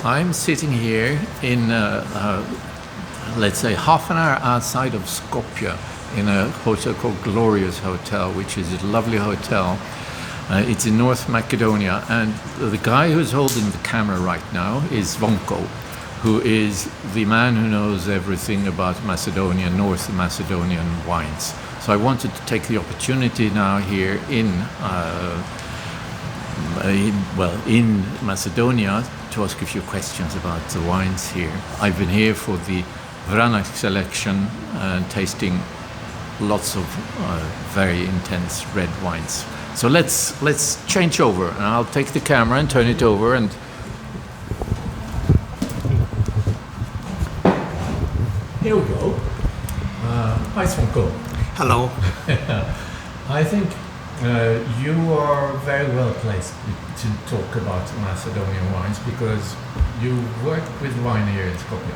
I'm sitting here in, let's say, half an hour outside of Skopje in a hotel called Glorious Hotel, which is a lovely hotel. It's in North Macedonia, and the guy who's holding the camera right now is Zvonko, who is the man who knows everything about Macedonian, North Macedonian wines. So I wanted to take the opportunity now here in Macedonia to ask a few questions about the wines here. I've been here for the vranac selection and tasting lots of very intense red wines. So let's change over, and I'll take the camera and turn it over. And here we go. Hi, Zvonko. Hello. I think you are very well placed to talk about Macedonian wines because you work with wine here in Skopje.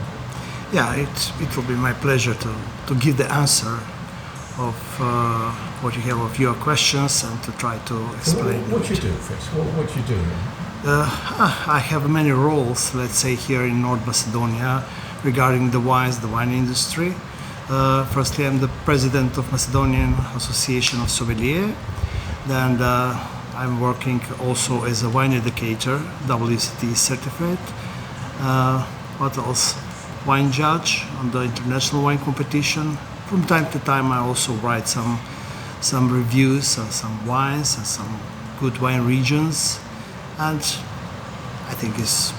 Yeah, it will be my pleasure to give the answer of what you have of your questions and to try to explain. So what you do first? What you do? I have many roles, let's say, here in North Macedonia regarding the wines, the wine industry. Firstly, I'm the president of Macedonian Association of Sommelier. Then I'm working also as a wine educator, WCT certified. What else? Wine judge on the international wine competition. From time to time, I also write some reviews of some wines and some good wine regions, and I think it's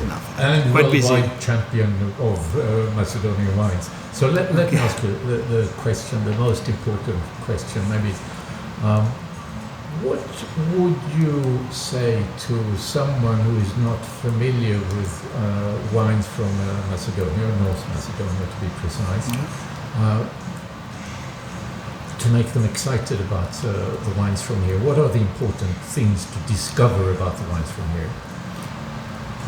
enough. And quite busy. Worldwide champion of Macedonian wines. So let me ask you the question, the most important question, maybe. What would you say to someone who is not familiar with wines from Macedonia, or North Macedonia to be precise, to make them excited about the wines from here? What are the important things to discover about the wines from here?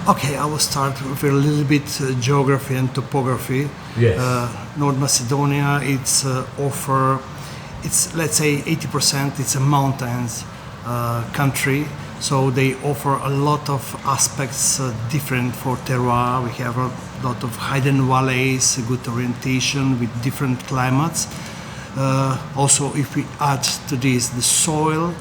Okay, I will start with a little bit geography and topography. Yes. North Macedonia, it's let's say 80% it's a mountains country, so they offer a lot of aspects different for terroir. We have a lot of hidden valleys, good orientation with different climates. Also, if we add to this the soil,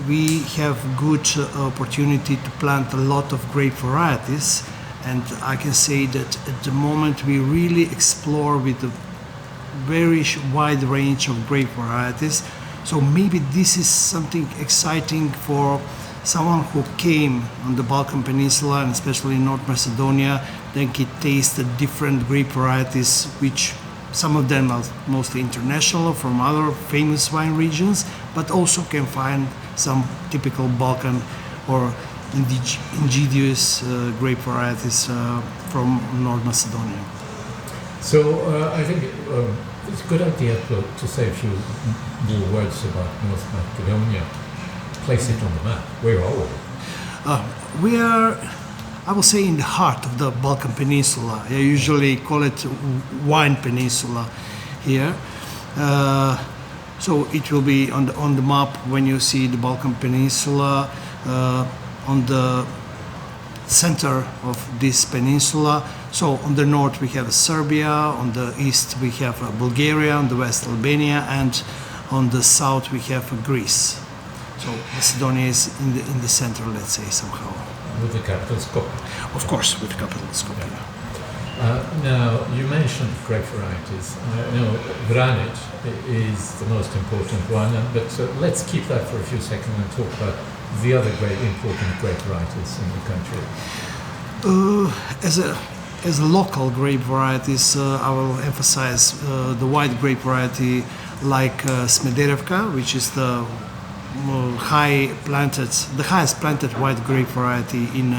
we have good opportunity to plant a lot of grape varieties, and I can say that at the moment we really explore with a very wide range of grape varieties. So maybe this is something exciting for someone who came on the Balkan Peninsula and especially in North Macedonia. They can taste the different grape varieties, which some of them are mostly international from other famous wine regions, but also can find some typical Balkan or indigenous grape varieties from North Macedonia. So I think it's a good idea to say a few more words about North Macedonia. Place it on the map. Where are we? We are, I will say, in the heart of the Balkan Peninsula. I usually call it Wine Peninsula here. So it will be on the map when you see the Balkan Peninsula on the center of this peninsula. So on the north we have Serbia, on the east we have Bulgaria, on the west Albania, and on the south we have Greece. So Macedonia is in the center, let's say, somehow. With the capital Skopje. Of course, with the capital Skopje. Now, you mentioned grape varieties. Vranec is the most important one, but let's keep that for a few seconds and talk about the other important grape varieties in the country. As a local grape varieties, I will emphasize the white grape variety like Smederevka, which is the highest planted white grape variety in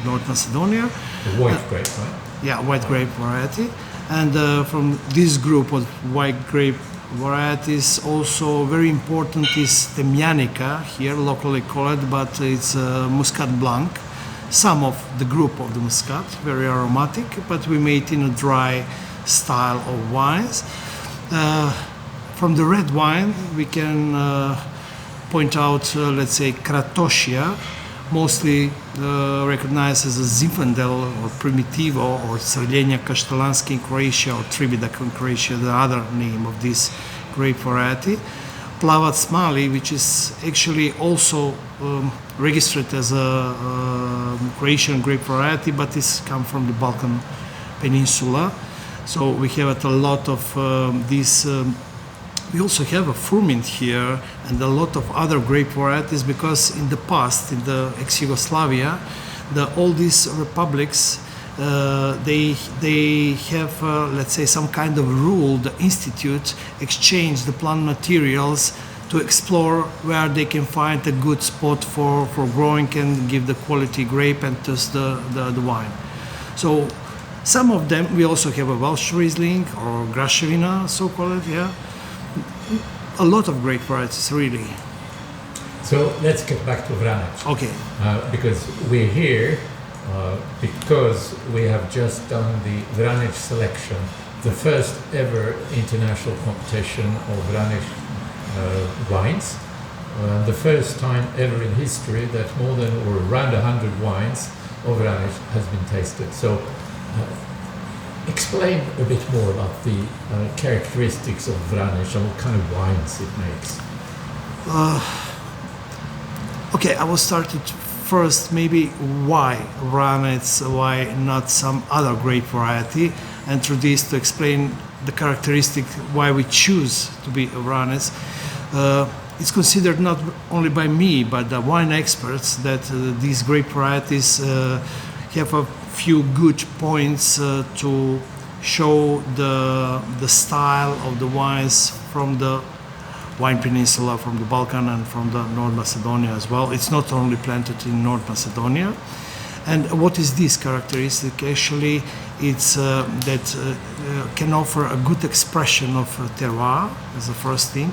North Macedonia. The white grape, right? Yeah, white grape variety. And from this group of white grape varieties, also very important is Temjanica, here locally called, but it's Muscat Blanc. Some of the group of the Muscat, very aromatic, but we made in a dry style of wines. From the red wine, we can point out, let's say, Kratošija, mostly recognized as a Zinfandel or Primitivo or Srednja Kaštelanski in Croatia or Tribidak in Croatia, the other name of this grape variety. Plavac Mali, which is actually also registered as a Croatian grape variety, but it's come from the Balkan Peninsula. So we have a lot of these. We also have a Furmint here and a lot of other grape varieties, because in the past, in the ex-Yugoslavia, all these republics, they have, let's say, some kind of rule. The institute exchange the plant materials to explore where they can find a good spot for growing and give the quality grape and test the wine. So some of them, we also have a Welsh Riesling or Graševina, so-called, yeah. A lot of grape varieties, really. So let's get back to Vranac. Okay. Because we're here because we have just done the Vranac selection, the first ever international competition of Vranac wines. The first time ever in history that more than or around 100 wines of Vranac has been tasted. So explain a bit more about the characteristics of Vranac and what kind of wines it makes. Okay, I will start it first. Maybe why Vranac, why not some other grape variety, and through this to explain the characteristic why we choose to be a Vranac. It's considered not only by me but the wine experts that these grape varieties have a few good points to show the style of the wines from the Wine Peninsula, from the Balkan and from the North Macedonia as well. It's not only planted in North Macedonia. And what is this characteristic? Actually, it's that can offer a good expression of terroir as the first thing.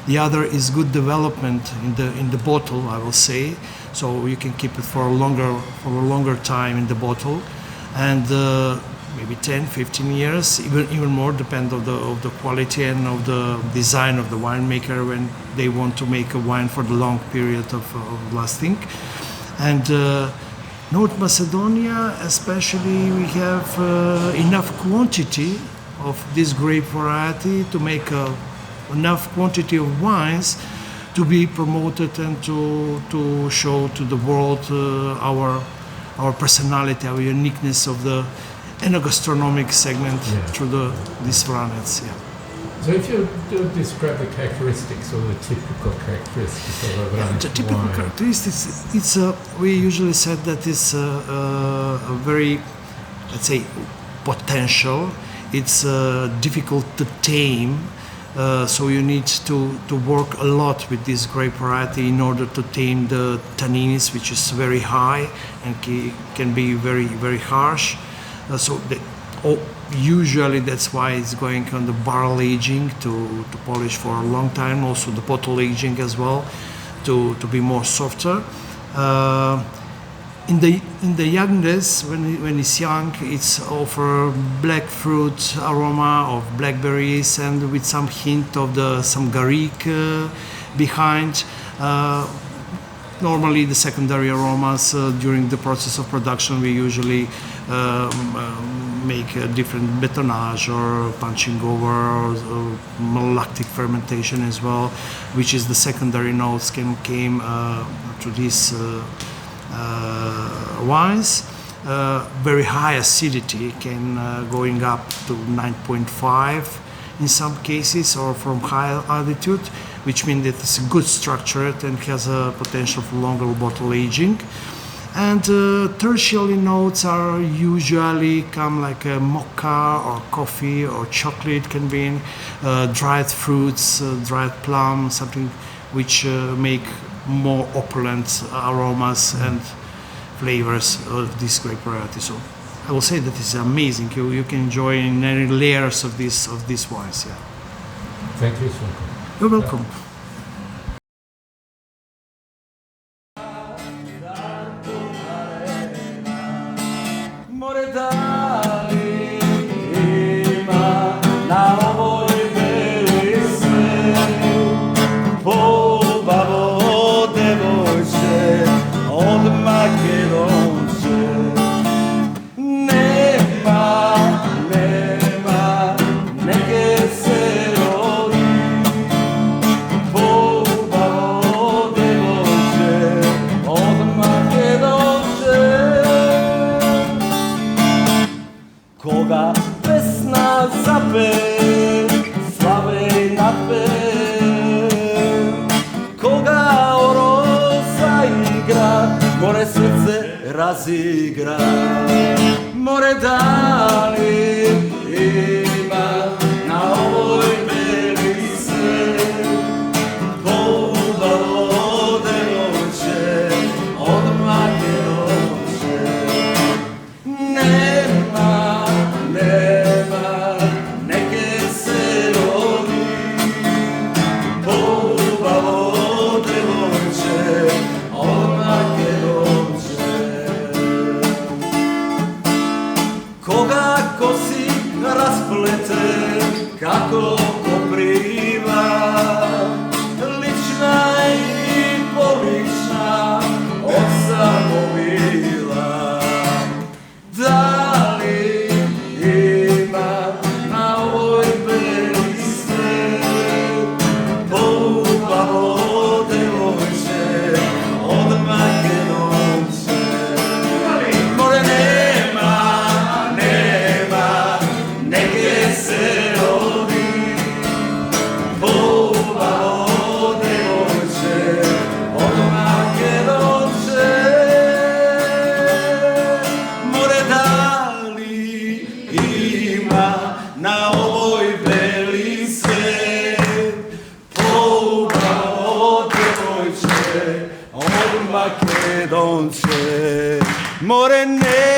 The other is good development in the bottle, I will say. So you can keep it for a longer time in the bottle, and maybe 10, 15 years, even more, depend of the quality and of the design of the winemaker when they want to make a wine for the long period of lasting. And North Macedonia, especially, we have enough quantity of this grape variety to make enough quantity of wines to be promoted and to show to the world our personality, our uniqueness of the enogastronomic segment through this Vranac. Yeah. So if you do describe the characteristics or the typical characteristics of a Vranac the typical wine. characteristics, it's we usually said that it's a very, let's say, potential. It's difficult to tame. So you need to work a lot with this grape variety in order to tame the tannins, which is very high and can be very, very harsh. Usually that's why it's going on the barrel aging to polish for a long time. Also the bottle aging as well to be more softer. In the youngness, when it's young, it's offer black fruit aroma of blackberries and with some hint of some garlic behind. Normally, the secondary aromas during the process of production, we usually make a different bétonnage or punching over or malolactic fermentation as well, which is the secondary notes came to these wines. Very high acidity can going up to 9.5 in some cases, or from high altitude, which means that it's good structured and has a potential for longer bottle aging. And tertiary notes are usually come like a mocha or coffee or chocolate, can be in dried fruits, dried plum, something which make more opulent aromas and flavors of this grape variety. So I will say that it's amazing. You can enjoy in any layers of these wines. Yeah. Thank you, Zvonko. You're welcome. Na ovoj beli svet razigra. More da li ima na ovoj beli svet, pouba vode noće, odmake noće. Nema, nema, neke se rodi, pouba vode noće, odmake noće. Koga kosi rasplete, kako kopriva, lična i polična, od samovila. Da li ima na ovoj beli svet, pouba vode noće, odmake noće. More nema, nema, neke se rodi, pouba vode noće, odmake noće. More da li ima na ovoj beli svet, pouba vode noće, odmake noće. More ne